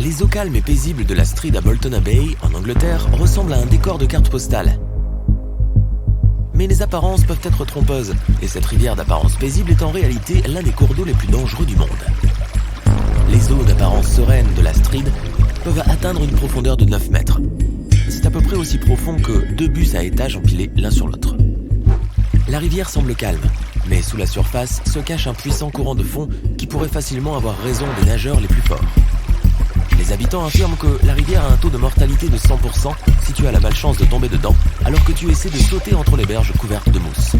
Les eaux calmes et paisibles de la Strid à Bolton Bay, en Angleterre, ressemblent à un décor de carte postale. Mais les apparences peuvent être trompeuses, et cette rivière d'apparence paisible est en réalité l'un des cours d'eau les plus dangereux du monde. Les eaux d'apparence sereine de la Strid peuvent atteindre une profondeur de 9 mètres. C'est à peu près aussi profond que 2 bus à étages empilés l'un sur l'autre. La rivière semble calme, mais sous la surface se cache un puissant courant de fond qui pourrait facilement avoir raison des nageurs les plus forts. Les habitants affirment que la rivière a un taux de mortalité de 100% si tu as la malchance de tomber dedans, alors que tu essaies de sauter entre les berges couvertes de mousse.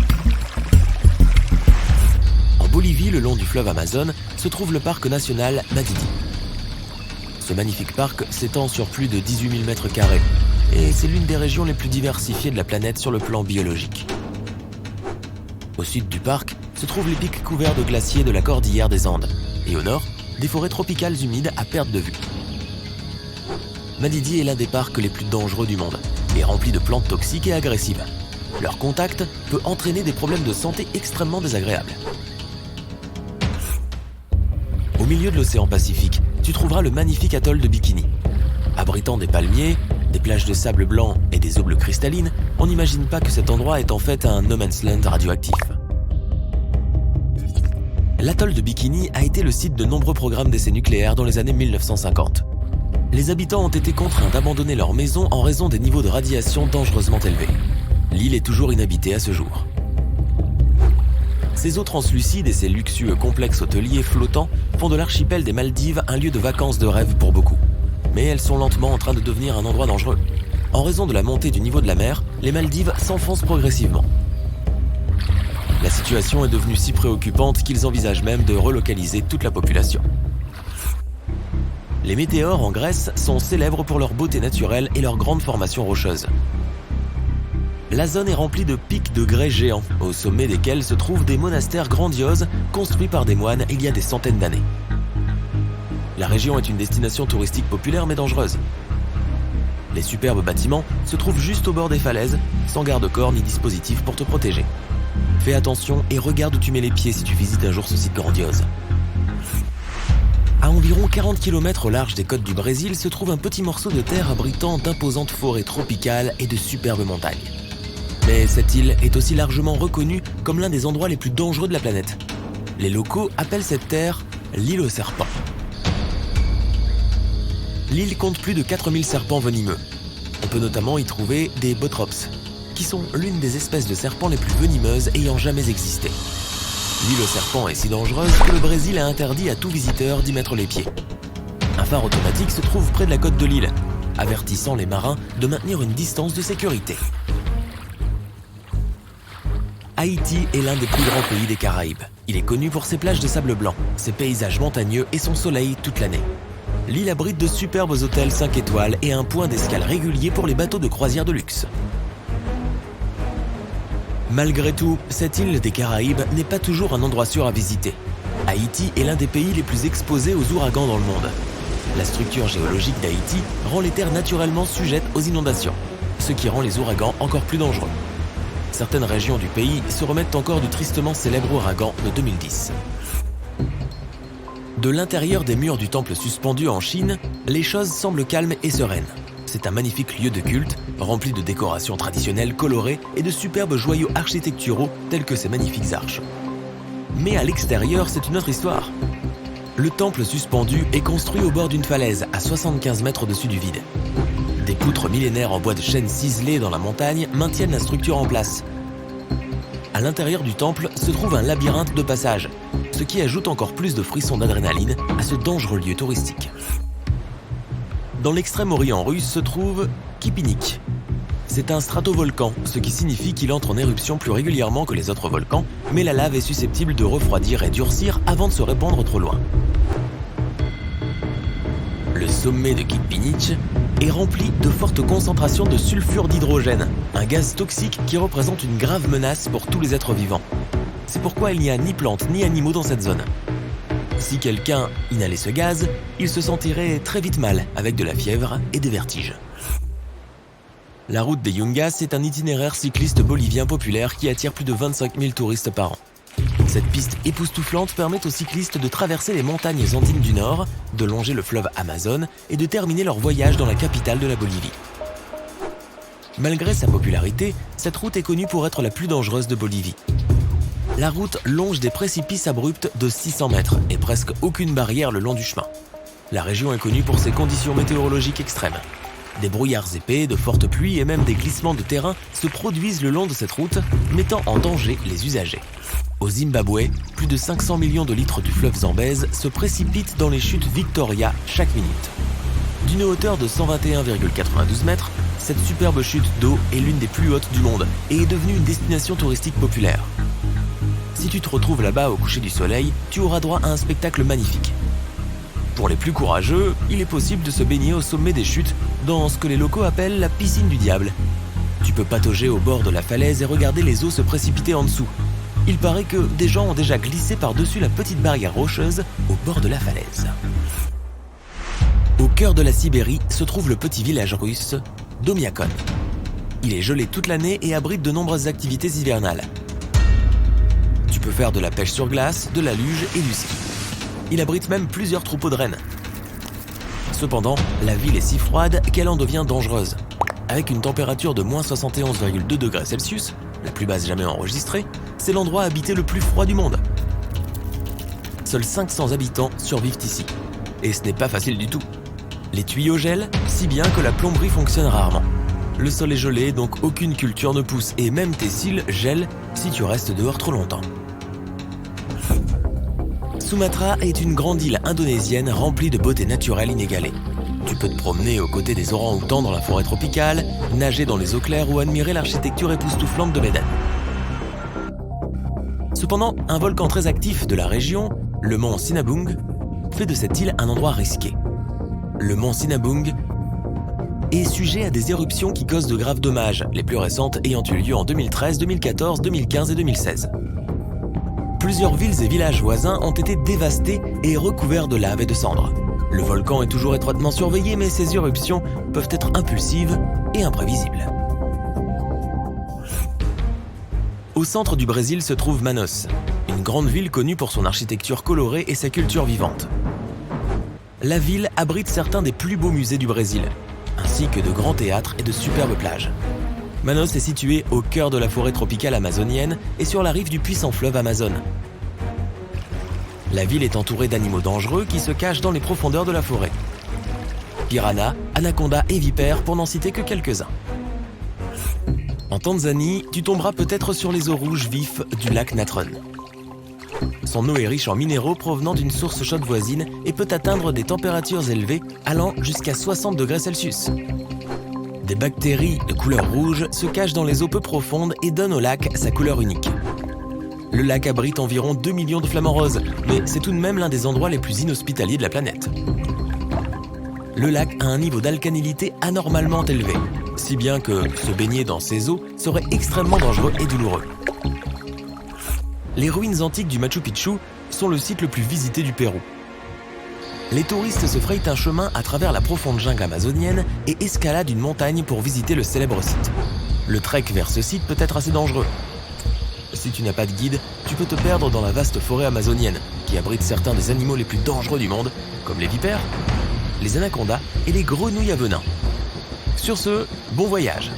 En Bolivie, le long du fleuve Amazone, se trouve le parc national Madidi. Ce magnifique parc s'étend sur plus de 18 000 m², et c'est l'une des régions les plus diversifiées de la planète sur le plan biologique. Au sud du parc se trouvent les pics couverts de glaciers de la cordillère des Andes, et au nord, des forêts tropicales humides à perte de vue. Madidi est l'un des parcs les plus dangereux du monde et rempli de plantes toxiques et agressives. Leur contact peut entraîner des problèmes de santé extrêmement désagréables. Au milieu de l'océan Pacifique, tu trouveras le magnifique atoll de Bikini. Abritant des palmiers, des plages de sable blanc et des eaux bleues cristallines, on n'imagine pas que cet endroit est en fait un no man's land radioactif. L'atoll de Bikini a été le site de nombreux programmes d'essais nucléaires dans les années 1950. Les habitants ont été contraints d'abandonner leur maison en raison des niveaux de radiation dangereusement élevés. L'île est toujours inhabitée à ce jour. Ces eaux translucides et ces luxueux complexes hôteliers flottants font de l'archipel des Maldives un lieu de vacances de rêve pour beaucoup. Mais elles sont lentement en train de devenir un endroit dangereux. En raison de la montée du niveau de la mer, les Maldives s'enfoncent progressivement. La situation est devenue si préoccupante qu'ils envisagent même de relocaliser toute la population. Les météores en Grèce sont célèbres pour leur beauté naturelle et leur grande formation rocheuse. La zone est remplie de pics de grès géants, au sommet desquels se trouvent des monastères grandioses construits par des moines il y a des centaines d'années. La région est une destination touristique populaire mais dangereuse. Les superbes bâtiments se trouvent juste au bord des falaises, sans garde-corps ni dispositif pour te protéger. Fais attention et regarde où tu mets les pieds si tu visites un jour ce site grandiose. À environ 40 km au large des côtes du Brésil se trouve un petit morceau de terre abritant d'imposantes forêts tropicales et de superbes montagnes. Mais cette île est aussi largement reconnue comme l'un des endroits les plus dangereux de la planète. Les locaux appellent cette terre l'île aux serpents. L'île compte plus de 4000 serpents venimeux. On peut notamment y trouver des botrops, qui sont l'une des espèces de serpents les plus venimeuses ayant jamais existé. L'île aux serpents est si dangereuse que le Brésil a interdit à tout visiteur d'y mettre les pieds. Un phare automatique se trouve près de la côte de l'île, avertissant les marins de maintenir une distance de sécurité. Haïti est l'un des plus grands pays des Caraïbes. Il est connu pour ses plages de sable blanc, ses paysages montagneux et son soleil toute l'année. L'île abrite de superbes hôtels 5 étoiles et un point d'escale régulier pour les bateaux de croisière de luxe. Malgré tout, cette île des Caraïbes n'est pas toujours un endroit sûr à visiter. Haïti est l'un des pays les plus exposés aux ouragans dans le monde. La structure géologique d'Haïti rend les terres naturellement sujettes aux inondations, ce qui rend les ouragans encore plus dangereux. Certaines régions du pays se remettent encore du tristement célèbre ouragan de 2010. De l'intérieur des murs du temple suspendu en Chine, les choses semblent calmes et sereines. C'est un magnifique lieu de culte, rempli de décorations traditionnelles colorées et de superbes joyaux architecturaux tels que ces magnifiques arches. Mais à l'extérieur, c'est une autre histoire. Le temple suspendu est construit au bord d'une falaise à 75 mètres au-dessus du vide. Des poutres millénaires en bois de chêne ciselées dans la montagne maintiennent la structure en place. À l'intérieur du temple se trouve un labyrinthe de passages, ce qui ajoute encore plus de frissons d'adrénaline à ce dangereux lieu touristique. Dans l'extrême orient russe se trouve Kipinik. C'est un stratovolcan, ce qui signifie qu'il entre en éruption plus régulièrement que les autres volcans, mais la lave est susceptible de refroidir et durcir avant de se répandre trop loin. Le sommet de Kipinik est rempli de fortes concentrations de sulfure d'hydrogène, un gaz toxique qui représente une grave menace pour tous les êtres vivants. C'est pourquoi il n'y a ni plantes ni animaux dans cette zone. Si quelqu'un inhalait ce gaz, il se sentirait très vite mal, avec de la fièvre et des vertiges. La route des Yungas est un itinéraire cycliste bolivien populaire qui attire plus de 25 000 touristes par an. Cette piste époustouflante permet aux cyclistes de traverser les montagnes andines du Nord, de longer le fleuve Amazone et de terminer leur voyage dans la capitale de la Bolivie. Malgré sa popularité, cette route est connue pour être la plus dangereuse de Bolivie. La route longe des précipices abrupts de 600 mètres et presque aucune barrière le long du chemin. La région est connue pour ses conditions météorologiques extrêmes. Des brouillards épais, de fortes pluies et même des glissements de terrain se produisent le long de cette route, mettant en danger les usagers. Au Zimbabwe, plus de 500 millions de litres du fleuve Zambèze se précipitent dans les chutes Victoria chaque minute. D'une hauteur de 121,92 mètres, cette superbe chute d'eau est l'une des plus hautes du monde et est devenue une destination touristique populaire. Si tu te retrouves là-bas au coucher du soleil, tu auras droit à un spectacle magnifique. Pour les plus courageux, il est possible de se baigner au sommet des chutes dans ce que les locaux appellent la piscine du diable. Tu peux patauger au bord de la falaise et regarder les eaux se précipiter en dessous. Il paraît que des gens ont déjà glissé par-dessus la petite barrière rocheuse au bord de la falaise. Au cœur de la Sibérie se trouve le petit village russe d'Omiakon. Il est gelé toute l'année et abrite de nombreuses activités hivernales. Tu peux faire de la pêche sur glace, de la luge et du ski. Il abrite même plusieurs troupeaux de rennes. Cependant, la ville est si froide qu'elle en devient dangereuse. Avec une température de moins 71,2 degrés Celsius, la plus basse jamais enregistrée, c'est l'endroit habité le plus froid du monde. Seuls 500 habitants survivent ici. Et ce n'est pas facile du tout. Les tuyaux gèlent, si bien que la plomberie fonctionne rarement. Le sol est gelé, donc aucune culture ne pousse, et même tes cils gèlent si tu restes dehors trop longtemps. Sumatra est une grande île indonésienne remplie de beauté naturelle inégalée. Tu peux te promener aux côtés des orang-outans dans la forêt tropicale, nager dans les eaux claires ou admirer l'architecture époustouflante de Medan. Cependant, un volcan très actif de la région, le mont Sinabung, fait de cette île un endroit risqué. Le mont Sinabung est sujet à des éruptions qui causent de graves dommages, les plus récentes ayant eu lieu en 2013, 2014, 2015 et 2016. Plusieurs villes et villages voisins ont été dévastés et recouverts de lave et de cendres. Le volcan est toujours étroitement surveillé, mais ses éruptions peuvent être impulsives et imprévisibles. Au centre du Brésil se trouve Manaus, une grande ville connue pour son architecture colorée et sa culture vivante. La ville abrite certains des plus beaux musées du Brésil, ainsi que de grands théâtres et de superbes plages. Manaus est située au cœur de la forêt tropicale amazonienne et sur la rive du puissant fleuve Amazone. La ville est entourée d'animaux dangereux qui se cachent dans les profondeurs de la forêt. Piranhas, anacondas et vipères pour n'en citer que quelques-uns. En Tanzanie, tu tomberas peut-être sur les eaux rouges vifs du lac Natron. Son eau est riche en minéraux provenant d'une source chaude voisine et peut atteindre des températures élevées allant jusqu'à 60 degrés Celsius. Des bactéries de couleur rouge se cachent dans les eaux peu profondes et donnent au lac sa couleur unique. Le lac abrite environ 2 millions de flamants roses, mais c'est tout de même l'un des endroits les plus inhospitaliers de la planète. Le lac a un niveau d'alcalinité anormalement élevé, si bien que se baigner dans ces eaux serait extrêmement dangereux et douloureux. Les ruines antiques du Machu Picchu sont le site le plus visité du Pérou. Les touristes se frayent un chemin à travers la profonde jungle amazonienne et escaladent une montagne pour visiter le célèbre site. Le trek vers ce site peut être assez dangereux. Si tu n'as pas de guide, tu peux te perdre dans la vaste forêt amazonienne, qui abrite certains des animaux les plus dangereux du monde, comme les vipères, les anacondas et les grenouilles à venin. Sur ce, bon voyage!